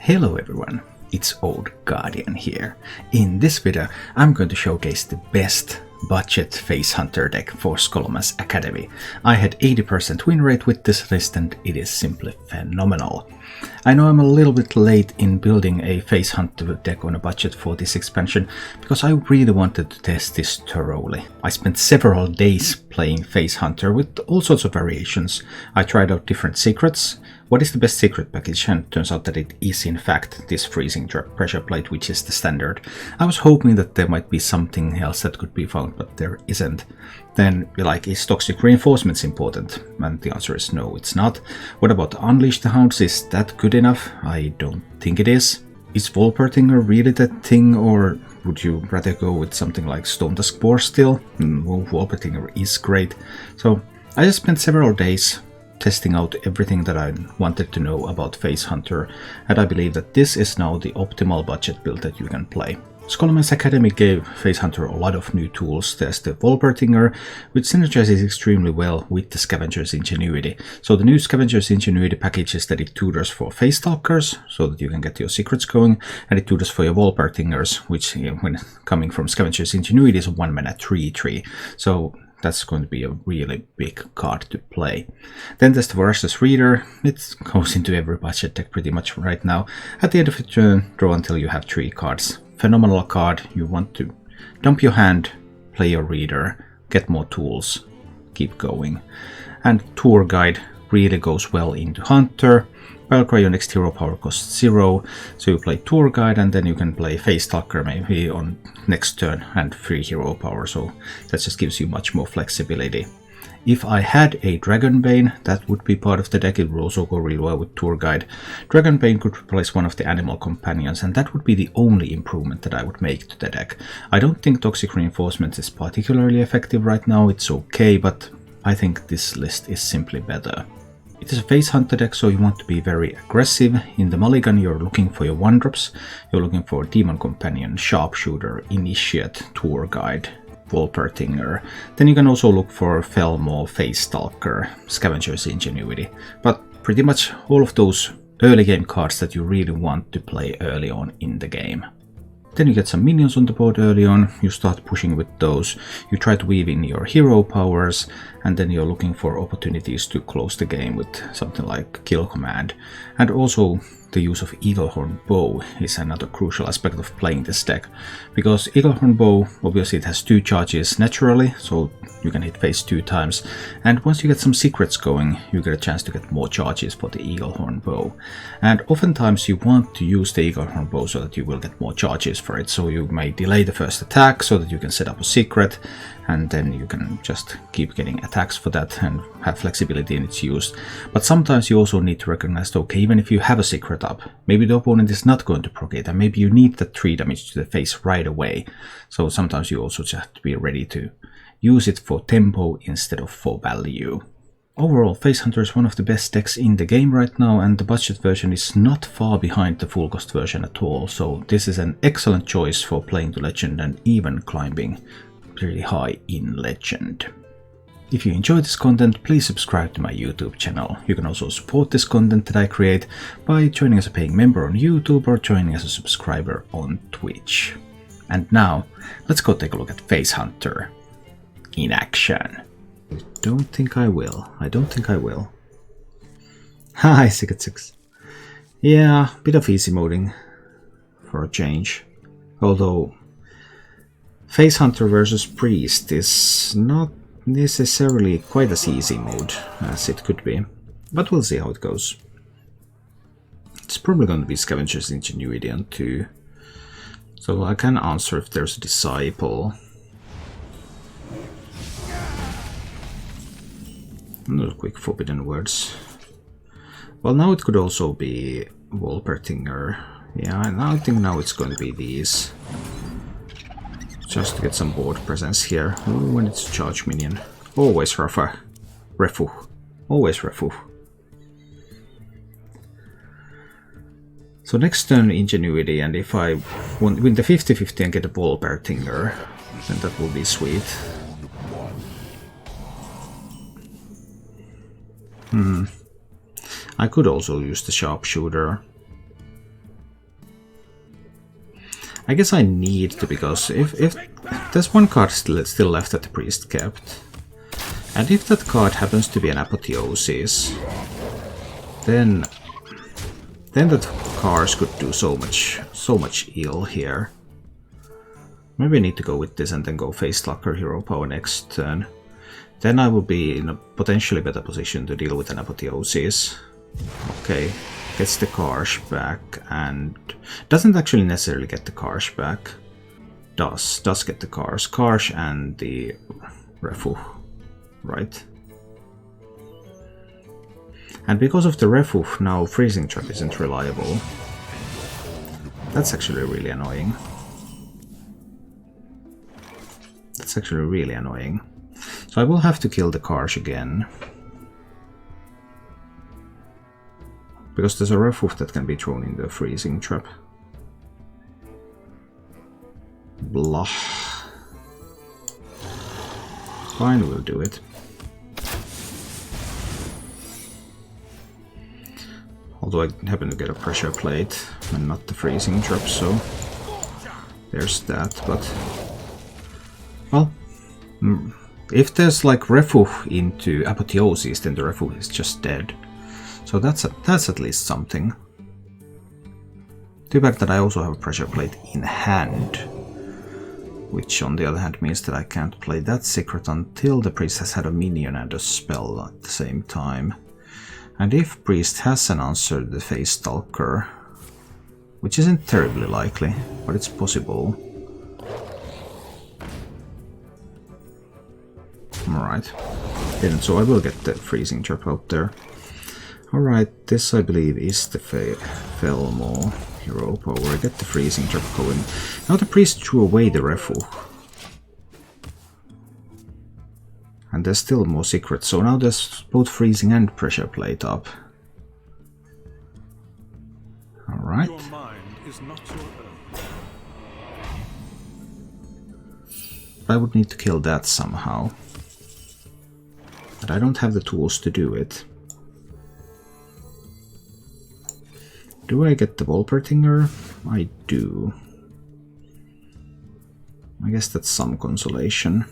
Hello everyone, it's Old Guardian here. In this video I'm going to showcase the best budget face hunter deck for Scholomance Academy. I had 80% win rate with this list and it is simply phenomenal. I know I'm a little bit late in building a face hunter deck on a budget for this expansion because I really wanted to test this thoroughly. I spent several days playing face hunter with all sorts of variations. I tried out different secrets. What is the best secret package? And it turns out that it is in fact this freezing pressure plate, which is the standard. I was hoping that there might be something else that could be found, but there isn't. Then is toxic reinforcements important? And the answer is no, it's not. What about Unleash the Hounds? Is that good enough? I don't think it is. Is Volpertinger really that thing, or would you rather go with something like Stone Tusk Boar still? Volpertinger is great. So I just spent several days testing out everything that I wanted to know about Face Hunter, and I believe that this is now the optimal budget build that you can play. Scholomance Academy gave Face Hunter a lot of new tools. There's the Volpertinger, which synergizes extremely well with the Scavenger's Ingenuity. So the new Scavenger's Ingenuity package is that it tutors for Face Stalkers, so that you can get your secrets going, and it tutors for your Volpertingers, which when coming from Scavenger's Ingenuity is a 1-mana 3/3. So that's going to be a really big card to play. Then there's the Voracious Reader. It goes into every budget deck pretty much right now. At the end of the turn, draw until you have 3 cards. Phenomenal card. You want to dump your hand, play your Reader, get more tools, keep going. And Tour Guide really goes well into Hunter. Valkyrie, your next hero power costs 0, so you play Tour Guide and then you can play Face Stalker maybe on next turn and 3 hero power, so that just gives you much more flexibility. If I had a Dragonbane, that would be part of the deck. It would also go really well with Tour Guide. Dragonbane could replace one of the animal companions, and that would be the only improvement that I would make to the deck. I don't think Toxic Reinforcements is particularly effective right now. It's okay, but I think this list is simply better. It is a face hunter deck, so you want to be very aggressive. In the mulligan you're looking for your 1-drops. You're looking for Demon Companion, Sharpshooter, Initiate, Tour Guide, Volpertinger. Then you can also look for Felmaw, Face Stalker, Scavenger's Ingenuity. But pretty much all of those early game cards that you really want to play early on in the game. Then you get some minions on the board early on, you start pushing with those, you try to weave in your hero powers, and then you're looking for opportunities to close the game with something like Kill Command. And also the use of Eaglehorn Bow is another crucial aspect of playing this deck, because Eaglehorn Bow, obviously it has 2 charges naturally, so you can hit face 2 times, and once you get some secrets going, you get a chance to get more charges for the Eaglehorn Bow. And oftentimes you want to use the Eaglehorn Bow so that you will get more charges for it, so you may delay the first attack so that you can set up a secret, and then you can just keep getting attacks for that and have flexibility in its use. But sometimes you also need to recognize that, okay, even if you have a secret up, maybe the opponent is not going to proc it, and maybe you need that 3 damage to the face right away. So sometimes you also just have to be ready to use it for tempo instead of for value. Overall, Face Hunter is one of the best decks in the game right now, and the budget version is not far behind the full cost version at all, so this is an excellent choice for playing to Legend and even climbing really high in Legend. If you enjoy this content, please subscribe to my YouTube channel. You can also support this content that I create by joining as a paying member on YouTube or joining as a subscriber on Twitch. And now, let's go take a look at Face Hunter in action. I don't think I will. Hi, 6 Yeah, bit of easy moding for a change. Although Face Hunter versus Priest is not necessarily quite as easy mode as it could be, but we'll see how it goes. It's probably going to be Scavenger's Ingenuity on 2, so I can answer if there's a Disciple. Another quick Forbidden Words. Well, now it could also be Volpertinger. Yeah, I think now it's going to be these. Just to get some board presence here. Ooh, when it's a charge minion. Always Refu. Always Refu. So next turn Ingenuity, and if I win the 50-50 and get a Volpertinger, then that will be sweet. I could also use the Sharpshooter. I guess I need to, because if there's one card still left that the priest kept, and if that card happens to be an Apotheosis, then that cards could do so much ill here. Maybe I need to go with this and then go face Locker Hero Power next turn. Then I will be in a potentially better position to deal with an Apotheosis. Okay, gets the Karsh back and doesn't actually necessarily get the Karsh back. Does get the Karsh and the Refu, right? And because of the Refu, now Freezing Trap isn't reliable. That's actually really annoying. That's actually really annoying. So I will have to kill the Karsh again. Because there's a Refu that can be thrown in the Freezing Trap. Blah. Fine, we'll do it. Although I happen to get a Pressure Plate and not the Freezing Trap, so there's that, but... Well, if there's like Refu into Apotheosis, then the Refu is just dead. So that's at least something. Too bad that I also have a Pressure Plate in hand, which on the other hand means that I can't play that secret until the priest has had a minion and a spell at the same time. And if priest has an answer to the Face Stalker, which isn't terribly likely, but it's possible. Alright, and so I will get the Freezing Trap out there. Alright, this I believe is the Felmo Hero Power. I get the Freezing Trap going. Now the priest threw away the Refu. And there's still more secrets, so now there's both Freezing and Pressure Plate up. Alright. I would need to kill that somehow. But I don't have the tools to do it. Do I get the Volpertinger? I do. I guess that's some consolation.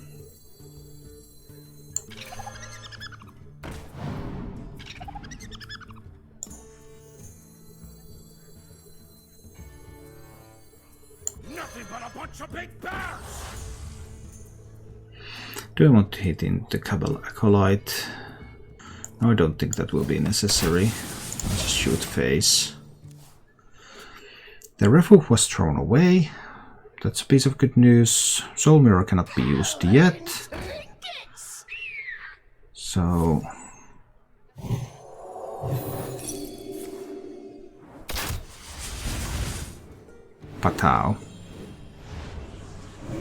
Nothing but a bunch of big bears! Do I want to hit into Cabal Acolyte? No, I don't think that will be necessary. I'll just shoot face. The Refu was thrown away. That's a piece of good news. Soul Mirror cannot be used yet. So... Patao.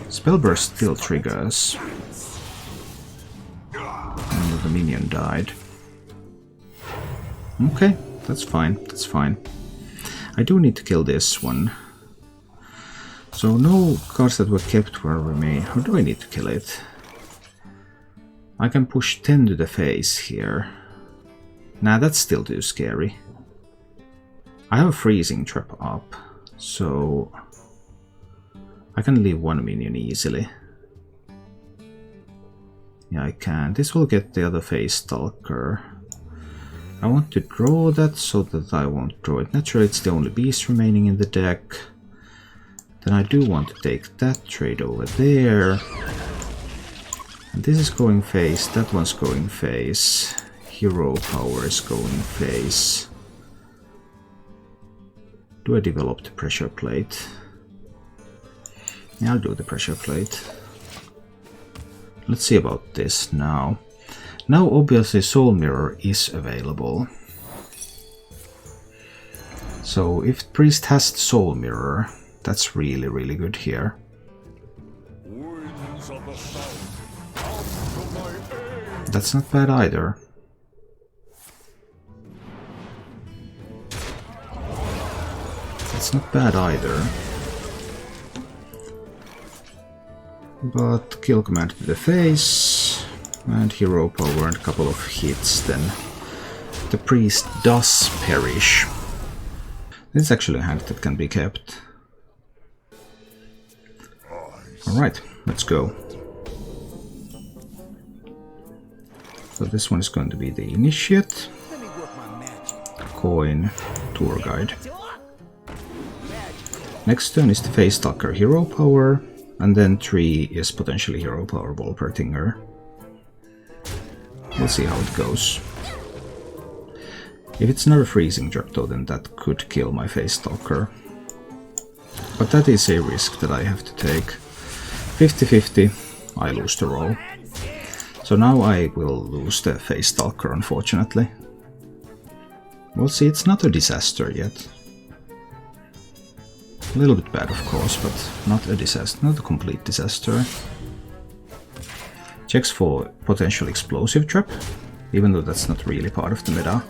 Spellburst still triggers. And the minion died. Okay, that's fine, that's fine. I do need to kill this one. So no cards that were kept will remain. How do I need to kill it? I can push 10 to the face here. Nah, that's still too scary. I have a Freezing Trap up, so I can leave one minion easily. Yeah, I can. This will get the other Face Stalker. I want to draw that so that I won't draw it. Naturally, it's the only beast remaining in the deck. Then I do want to take that trade over there. And this is going face, that one's going face. Hero Power is going face. Do I develop the Pressure Plate? Yeah, I'll do the Pressure Plate. Let's see about this now. Now obviously Soul Mirror is available. So if Priest has Soul Mirror, that's really, really good here. That's not bad either. That's not bad either. But kill command to the face, and hero power and a couple of hits, then the priest does perish. This is actually a hand that can be kept. Alright, let's go. So this one is going to be the Initiate, Coin, Tour Guide. Next turn is the Face Stalker Hero Power, and then 3 is potentially Hero Power Wolpertinger. We'll see how it goes. If it's not a freezing drop though, then that could kill my Face Stalker. But that is a risk that I have to take. 50-50, I lose the roll. So now I will lose the Face Stalker, unfortunately. We'll see, it's not a disaster yet. A little bit bad, of course, but not a disaster, not a complete disaster. Checks for potential explosive trap, even though that's not really part of the meta.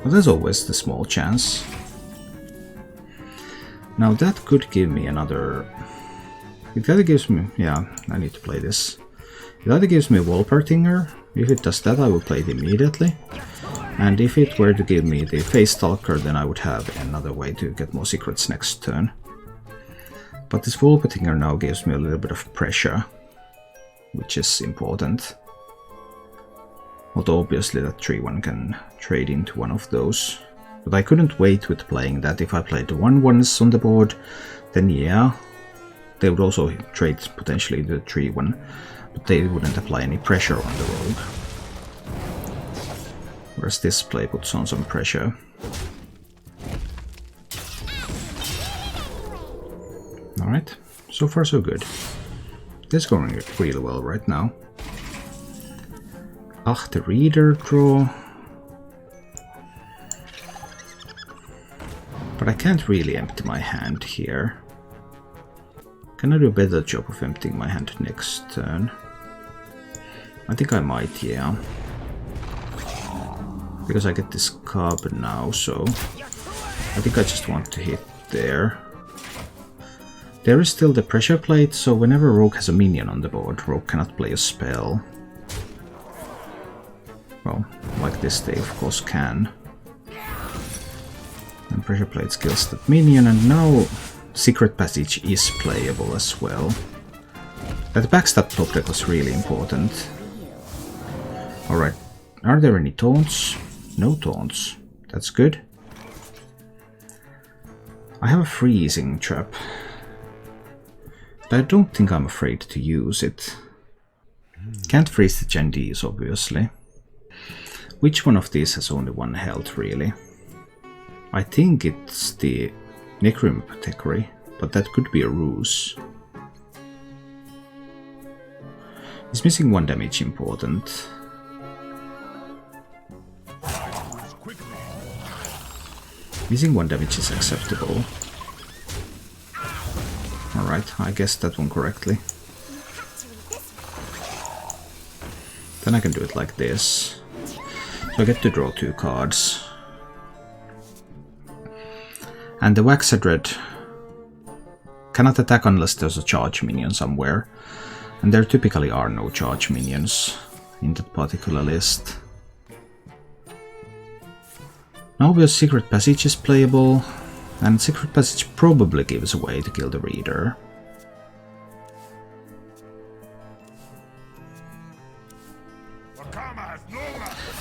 But there's always the small chance. Now that could give me another... It either gives me... yeah, I need to play this. It either gives me a Wolpertinger. If it does that, I will play it immediately. And if it were to give me the Face Stalker, then I would have another way to get more secrets next turn. But this Wolpertinger now gives me a little bit of pressure, which is important. Although obviously that 3-1 can trade into one of those. But I couldn't wait with playing that. If I played the 1-1s on the board, then yeah, they would also trade potentially the 3-1, but they wouldn't apply any pressure on the rogue. Whereas this play puts on some pressure. Alright, so far so good. This is going really well right now. The Reader draw. But I can't really empty my hand here. Can I do a better job of emptying my hand next turn? I think I might, yeah. Because I get this cub now, so I think I just want to hit there. There is still the pressure plate, so whenever Rogue has a minion on the board, Rogue cannot play a spell. Well, like this they of course can. And pressure plate kills that minion, and now Secret Passage is playable as well. That backstab top deck was really important. Alright, are there any taunts? No taunts. That's good. I have a freezing trap. But I don't think I'm afraid to use it. Can't freeze the Gendees, obviously. Which one of these has only 1 health, really? I think it's the Necrim Apothecary, but that could be a ruse. Is missing 1 damage important? Missing 1 damage is acceptable. Alright, I guessed that one correctly. Then I can do it like this. So I get to draw 2 cards. And the Waxadred cannot attack unless there's a charge minion somewhere. And there typically are no charge minions in that particular list. Now obvious Secret Passage is playable, and Secret Passage probably gives a way to kill the Reader.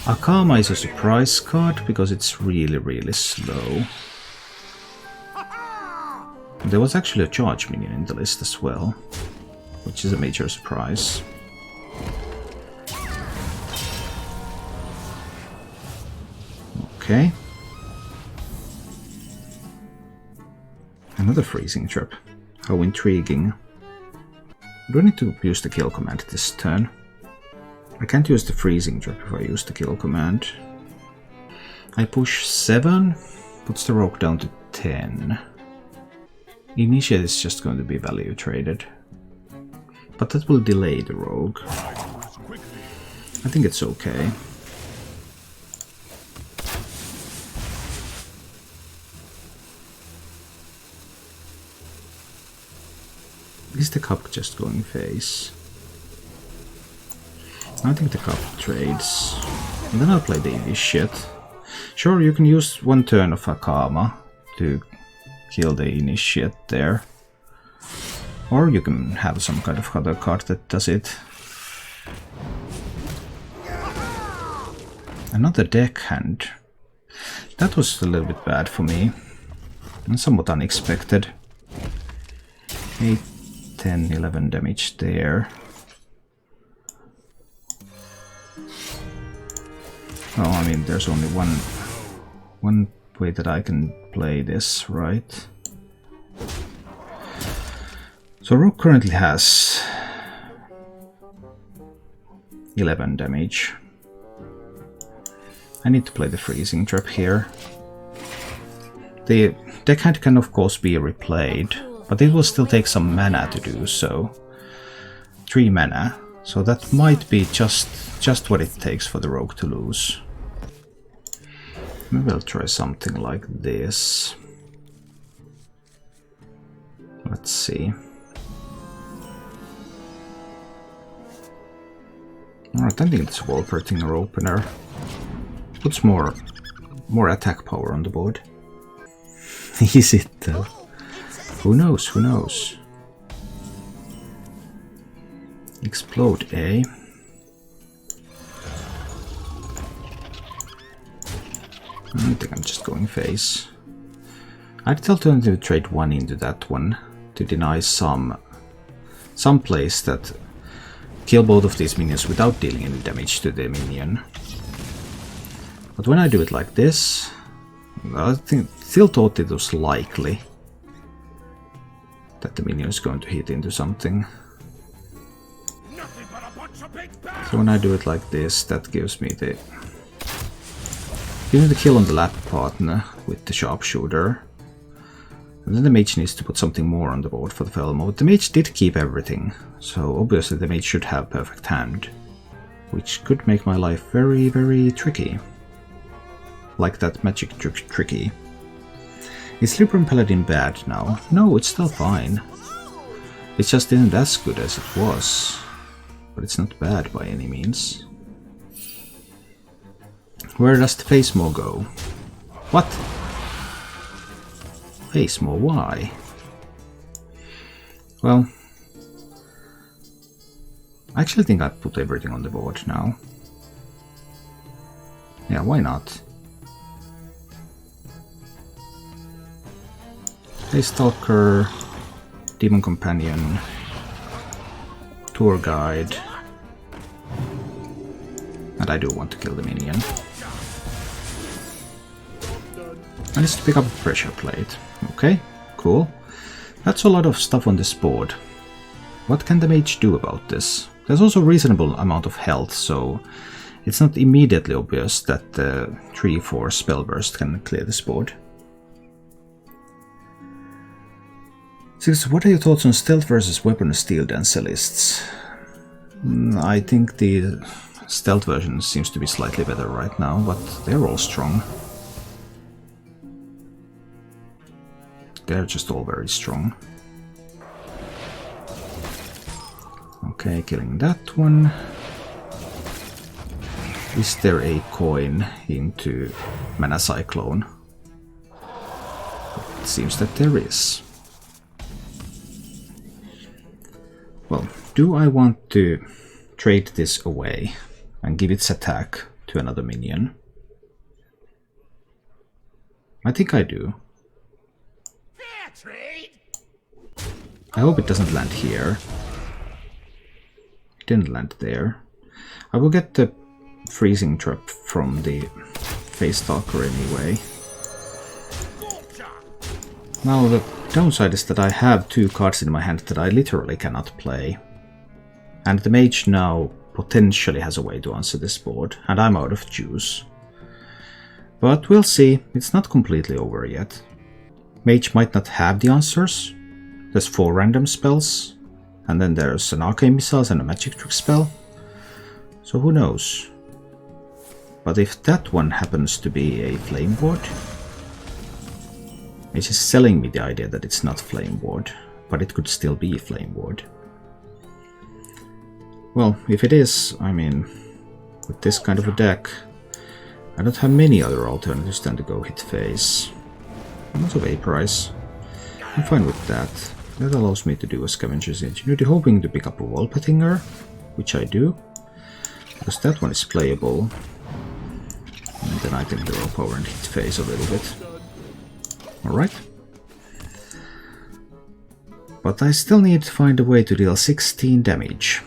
Akama is a surprise card because it's really slow. There was actually a charge minion in the list as well, which is a major surprise. Okay. Another freezing trap. How intriguing. Do I need to use the kill command this turn? I can't use the freezing trap if I use the kill command. I push 7, puts the rogue down to 10. Initiate is just going to be value traded. But that will delay the rogue. I think it's okay. Is the cup just going face? I think the cup trades. And then I'll play the Initiate. Sure, you can use 1 turn of Akama to kill the Initiate there. Or you can have some kind of other card that does it. Another deckhand. That was a little bit bad for me. And somewhat unexpected. 8, 10, 11 damage there. Oh, I mean, there's only one way that I can play this, right? So Rogue currently has 11 damage. I need to play the freezing trap here. The deckhand can of course be replayed, but it will still take some mana to do so. 3 mana, so that might be just what it takes for the rogue to lose. Maybe I'll try something like this. Let's see. Alright, I think it's a Wolpertinger opener. Puts more attack power on the board. Is it though? Who knows, who knows? Explode, eh? I think I'm just going face. I'd alternatively trade 1 into that one to deny some place that kill both of these minions without dealing any damage to the minion. But when I do it like this, I still thought it was likely that the minion is going to hit into something. So when I do it like this, that gives me the kill on the lap partner with the sharpshooter. And then the mage needs to put something more on the board for the fell mode. The mage did keep everything, so obviously the mage should have perfect hand, which could make my life very, very tricky. Like that magic tricky. Is Libram Paladin bad now? No, it's still fine. It just isn't as good as it was. But it's not bad by any means. Where does the face more go? What? Face more? Why? Well, I actually think I put everything on the board now. Yeah, why not? Face Stalker, Demon Companion, Tour Guide, and I do want to kill the minion. I need to pick up a pressure plate. Okay, cool. That's a lot of stuff on this board. What can the mage do about this? There's also a reasonable amount of health, so it's not immediately obvious that the 3-4 spell burst can clear this board. What are your thoughts on stealth versus weapon steel dancer lists? I think the stealth version seems to be slightly better right now, but they're all strong. They're just all very strong. Okay, killing that one. Is there a coin into Mana Cyclone? It seems that there is. Well, do I want to trade this away and give its attack to another minion? I think I do. Fair trade. I hope it doesn't land here. It didn't land there. I will get the freezing trap from the Face Stalker anyway. Now the downside is that I have 2 cards in my hand that I literally cannot play. And the mage now potentially has a way to answer this board, and I'm out of juice. But we'll see, it's not completely over yet. Mage might not have the answers. There's 4 random spells, and then there's an arcane missiles and a magic trick spell. So who knows? But if that one happens to be a flame ward, Mage is selling me the idea that it's not flame ward, but it could still be flame ward. Well, if it is, I mean, with this kind of a deck, I don't have many other alternatives than to go hit face. And also vaporize. I'm fine with that. That allows me to do a Scavenger's Ingenuity, hoping to pick up a Wolpethinger, which I do, because that one is playable. And then I can hero power and hit face a little bit. Alright. But I still need to find a way to deal 16 damage.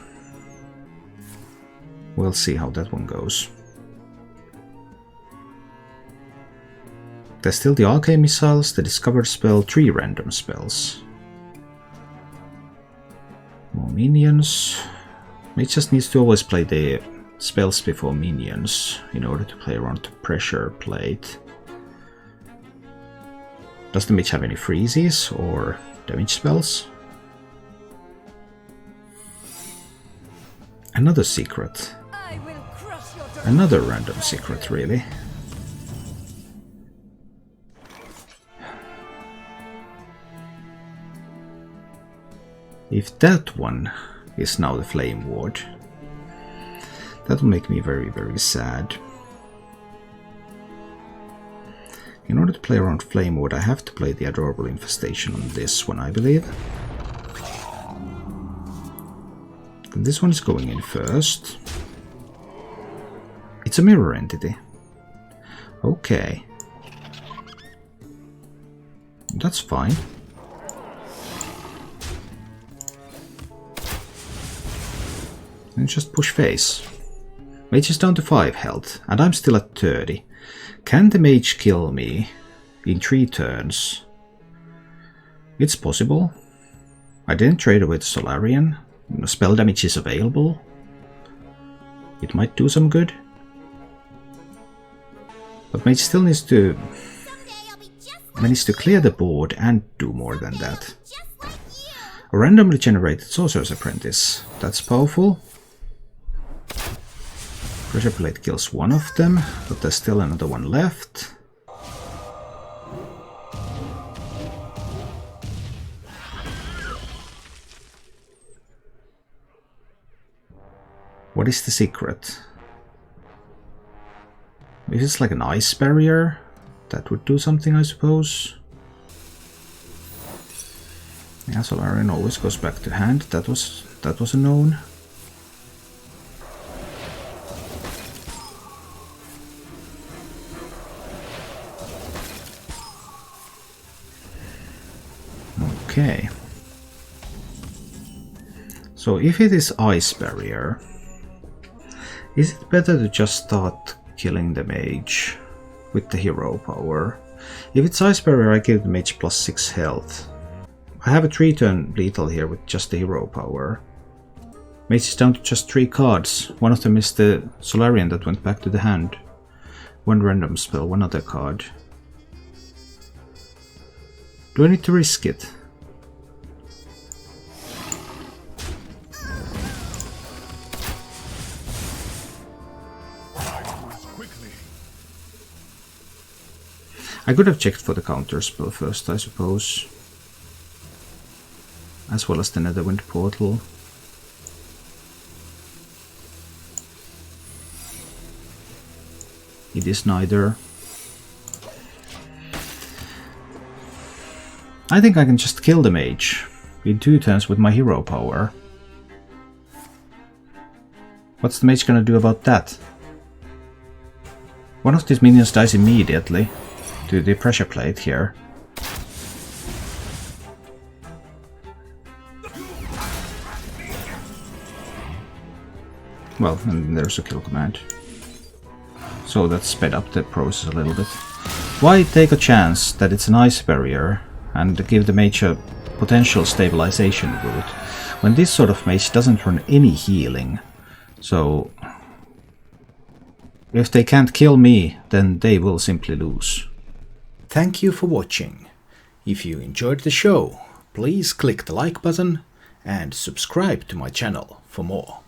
We'll see how that one goes. There's still the Arcane Missiles, the Discovered Spell, 3 random spells. More minions. It just needs to always play the spells before minions in order to play around the pressure plate. Does the mage have any freezes or damage spells? Another secret. Another random secret, really. If that one is now the Flame Ward, that will make me very, very sad. In order to play around Flame Ward, I have to play the Adorable Infestation on this one, I believe. And this one is going in first. It's a mirror entity. Okay. That's fine. And just push face. Mage is down to 5 health, and I'm still at 30. Can the mage kill me in 3 turns? It's possible. I didn't trade away the Solarian. Spell damage is available. It might do some good. But mage still needs to clear the board and do more than that. A randomly generated Sorcerer's Apprentice. That's powerful. Pressure plate kills one of them, but there's still another one left. What is the secret? If it's like an ice barrier, that would do something, I suppose. Yeah, Solarian always goes back to hand. That was a known. Okay. So if it is ice barrier, is it better to just start killing the mage with the hero power? If it's ice barrier, I give the mage plus 6 health. I have a 3-turn lethal here with just the hero power. Mage is down to just 3 cards. One of them is the Solarian that went back to the hand. 1 random spell, 1 other card. Do I need to risk it? I could have checked for the counter spell first, I suppose. As well as the Netherwind portal. It is neither. I think I can just kill the mage in 2 turns with my hero power. What's the mage gonna do about that? One of these minions dies immediately to the pressure plate here. Well, and there's a kill command. So that sped up the process a little bit. Why take a chance that it's an ice barrier and give the mage a potential stabilization route when this sort of mage doesn't run any healing? So if they can't kill me, then they will simply lose. Thank you for watching. If you enjoyed the show, please click the like button and subscribe to my channel for more.